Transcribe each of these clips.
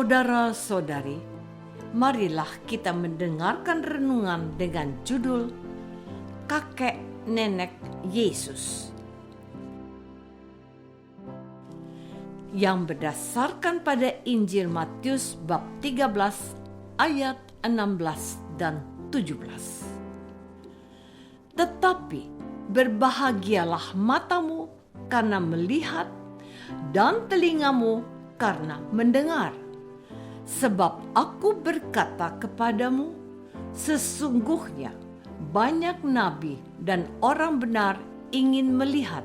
Saudara-saudari, marilah kita mendengarkan renungan dengan judul Kakek Nenek Yesus, yang berdasarkan pada Injil Matius bab 13 ayat 16 dan 17. Tetapi berbahagialah matamu karena melihat dan telingamu karena mendengar. Sebab aku berkata kepadamu, sesungguhnya banyak nabi dan orang benar ingin melihat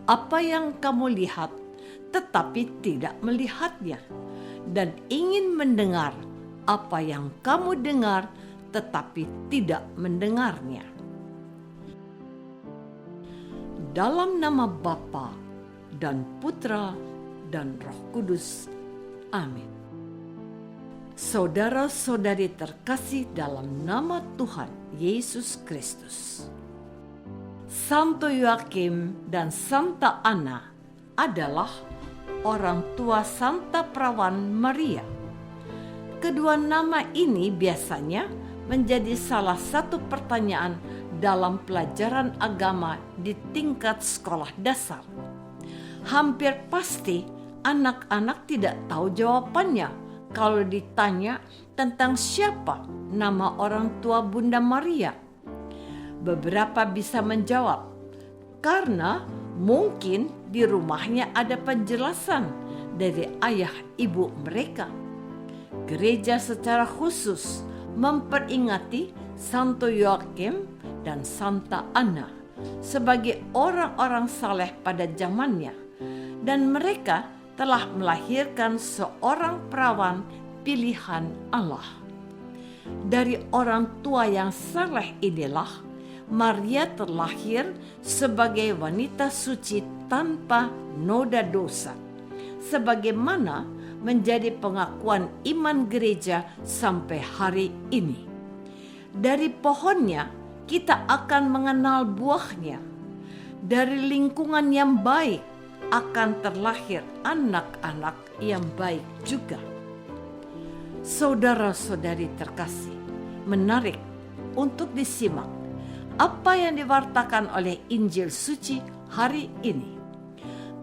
apa yang kamu lihat, tetapi tidak melihatnya, dan ingin mendengar apa yang kamu dengar, tetapi tidak mendengarnya. Dalam nama Bapa dan Putra dan Roh Kudus. Amin. Saudara-saudari terkasih dalam nama Tuhan Yesus Kristus, Santo Yoakim dan Santa Anna adalah orang tua Santa Perawan Maria. Kedua nama ini biasanya menjadi salah satu pertanyaan dalam pelajaran agama di tingkat sekolah dasar. Hampir pasti anak-anak tidak tahu jawabannya kalau ditanya tentang siapa nama orang tua Bunda Maria. Beberapa bisa menjawab karena mungkin di rumahnya ada penjelasan dari ayah ibu mereka. Gereja secara khusus memperingati Santo Yoakim dan Santa Anna sebagai orang-orang saleh pada zamannya, dan mereka telah melahirkan seorang perawan pilihan Allah. Dari orang tua yang saleh inilah Maria terlahir sebagai wanita suci tanpa noda dosa, sebagaimana menjadi pengakuan iman gereja sampai hari ini. Dari pohonnya kita akan mengenal buahnya. Dari lingkungan yang baik akan terlahir anak-anak yang baik juga. Saudara-saudari terkasih, menarik untuk disimak apa yang diwartakan oleh Injil suci hari ini.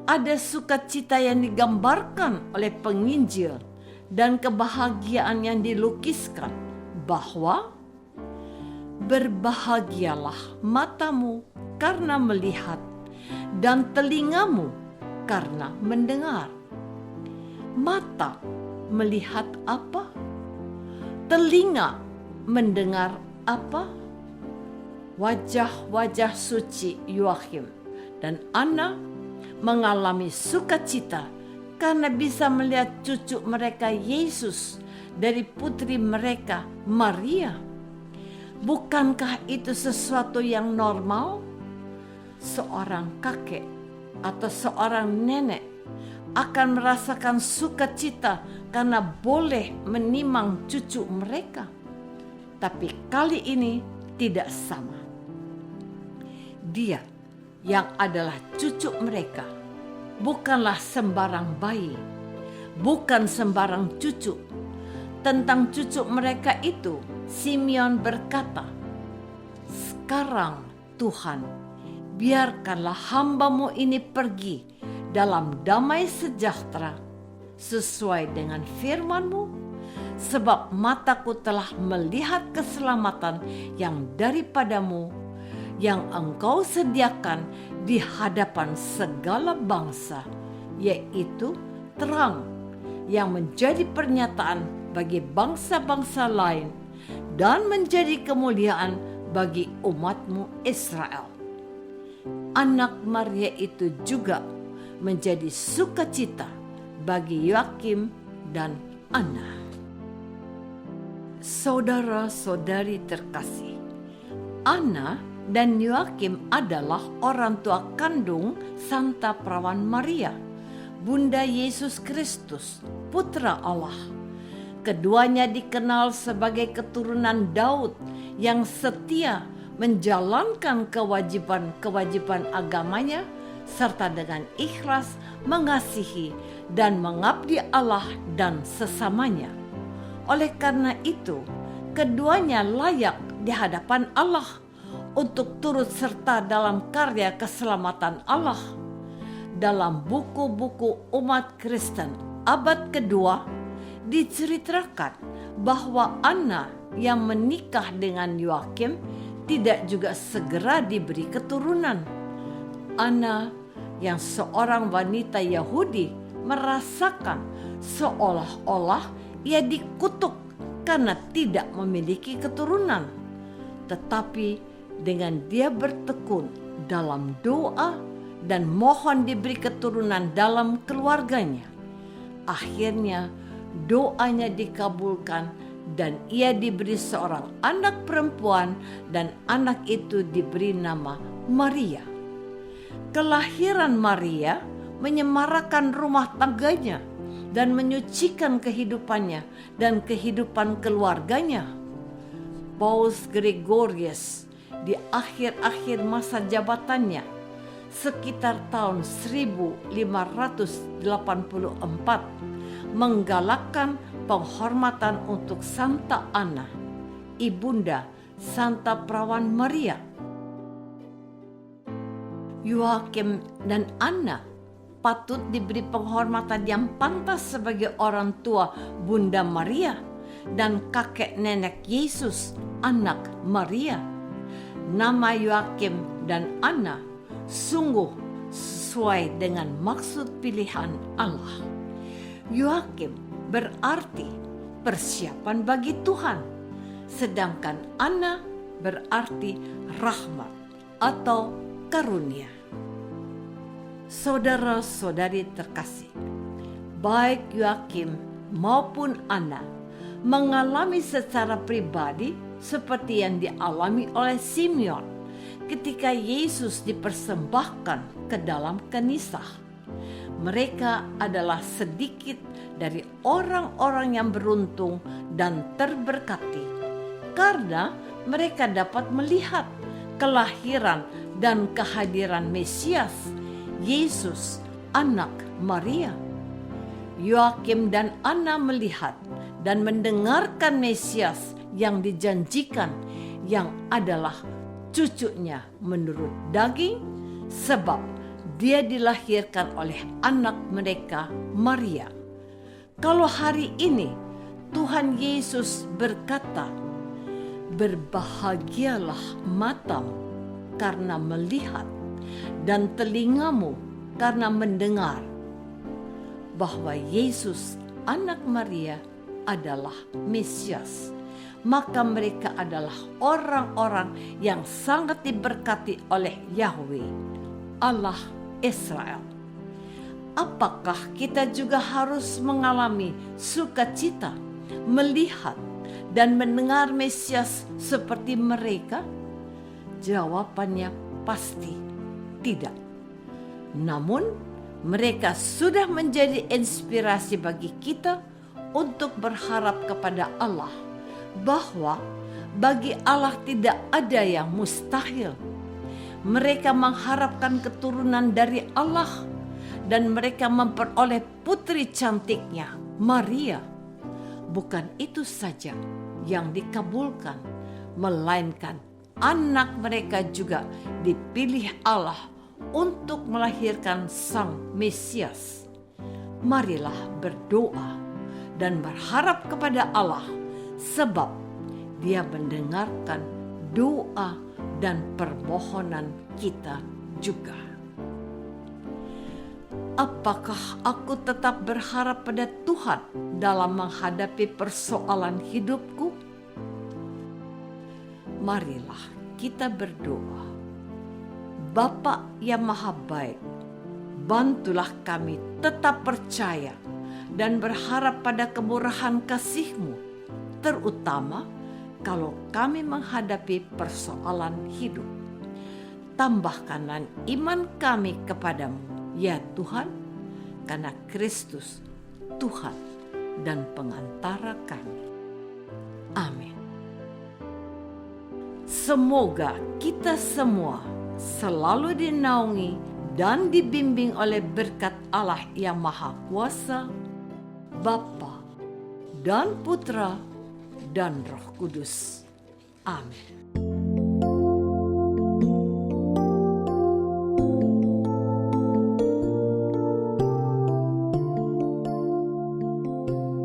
Ada sukacita yang digambarkan oleh penginjil dan kebahagiaan yang dilukiskan, bahwa berbahagialah matamu karena melihat dan telingamu karena mendengar. Mata melihat apa? Telinga mendengar apa? Wajah-wajah suci Yoakim dan Anna mengalami sukacita karena bisa melihat cucu mereka Yesus dari putri mereka Maria. Bukankah itu sesuatu yang normal? Seorang kakek atau seorang nenek akan merasakan sukacita karena boleh menimang cucu mereka. Tapi kali ini tidak sama. Dia yang adalah cucu mereka bukanlah sembarang bayi, bukan sembarang cucu. Tentang cucu mereka itu, Simeon berkata, "Sekarang Tuhan, biarkanlah hamba-Mu ini pergi dalam damai sejahtera sesuai dengan firman-Mu, sebab mataku telah melihat keselamatan yang daripada-Mu, yang Engkau sediakan di hadapan segala bangsa, yaitu terang yang menjadi pernyataan bagi bangsa-bangsa lain dan menjadi kemuliaan bagi umat-Mu Israel." Anak Maria itu juga menjadi sukacita bagi Yoakim dan Anna. Saudara-saudari terkasih, Anna dan Yoakim adalah orang tua kandung Santa Perawan Maria, Bunda Yesus Kristus, Putra Allah. Keduanya dikenal sebagai keturunan Daud yang setia menjalankan kewajiban-kewajiban agamanya serta dengan ikhlas mengasihi dan mengabdi Allah dan sesamanya. Oleh karena itu, keduanya layak di hadapan Allah untuk turut serta dalam karya keselamatan Allah. Dalam buku-buku umat Kristen abad kedua diceritakan bahwa Anna yang menikah dengan Yoakim tidak juga segera diberi keturunan. Anna yang seorang wanita Yahudi merasakan seolah-olah ia dikutuk karena tidak memiliki keturunan. Tetapi dengan dia bertekun dalam doa dan mohon diberi keturunan dalam keluarganya, akhirnya doanya dikabulkan dan ia diberi seorang anak perempuan dan anak itu diberi nama Maria. Kelahiran Maria menyemarakan rumah tangganya dan menyucikan kehidupannya dan kehidupan keluarganya. Paus Gregorius di akhir-akhir masa jabatannya sekitar tahun 1584 menggalakkan penghormatan untuk Santa Anna, ibunda Santa Perawan Maria. Yoakim dan Anna patut diberi penghormatan yang pantas sebagai orang tua Bunda Maria dan kakek nenek Yesus, anak Maria. Nama Yoakim dan Anna sungguh sesuai dengan maksud pilihan Allah. Yoakim berarti persiapan bagi Tuhan, sedangkan Anna berarti rahmat atau karunia. Saudara-saudari terkasih, baik Yoakim maupun Anna mengalami secara pribadi seperti yang dialami oleh Simeon ketika Yesus dipersembahkan ke dalam kanisah. Mereka adalah sedikit dari orang-orang yang beruntung dan terberkati karena mereka dapat melihat kelahiran dan kehadiran Mesias, Yesus, anak Maria. Yoakim dan Anna melihat dan mendengarkan Mesias yang dijanjikan, yang adalah cucunya menurut daging, sebab dia dilahirkan oleh anak mereka, Maria. Kalau hari ini Tuhan Yesus berkata, "Berbahagialah matamu karena melihat dan telingamu karena mendengar," bahwa Yesus, anak Maria, adalah Mesias, maka mereka adalah orang-orang yang sangat diberkati oleh Yahweh, Allah Israel. Apakah kita juga harus mengalami sukacita melihat dan mendengar Mesias seperti mereka? Jawabannya pasti tidak. Namun mereka sudah menjadi inspirasi bagi kita untuk berharap kepada Allah bahwa bagi Allah tidak ada yang mustahil. Mereka mengharapkan keturunan dari Allah dan mereka memperoleh putri cantiknya, Maria. Bukan itu saja yang dikabulkan, melainkan anak mereka juga dipilih Allah untuk melahirkan Sang Mesias. Marilah berdoa dan berharap kepada Allah, sebab Dia mendengarkan doa dan permohonan kita juga. Apakah aku tetap berharap pada Tuhan dalam menghadapi persoalan hidupku? Marilah kita berdoa. Bapa yang Maha Baik, bantulah kami tetap percaya dan berharap pada kemurahan kasih-Mu, terutama kalau kami menghadapi persoalan hidup. Tambahkanlah iman kami kepadamu, ya Tuhan, karena Kristus, Tuhan dan pengantara kami. Amin. Semoga kita semua selalu dinaungi dan dibimbing oleh berkat Allah yang Maha Kuasa, Bapa dan Putra dan Roh Kudus. Amin.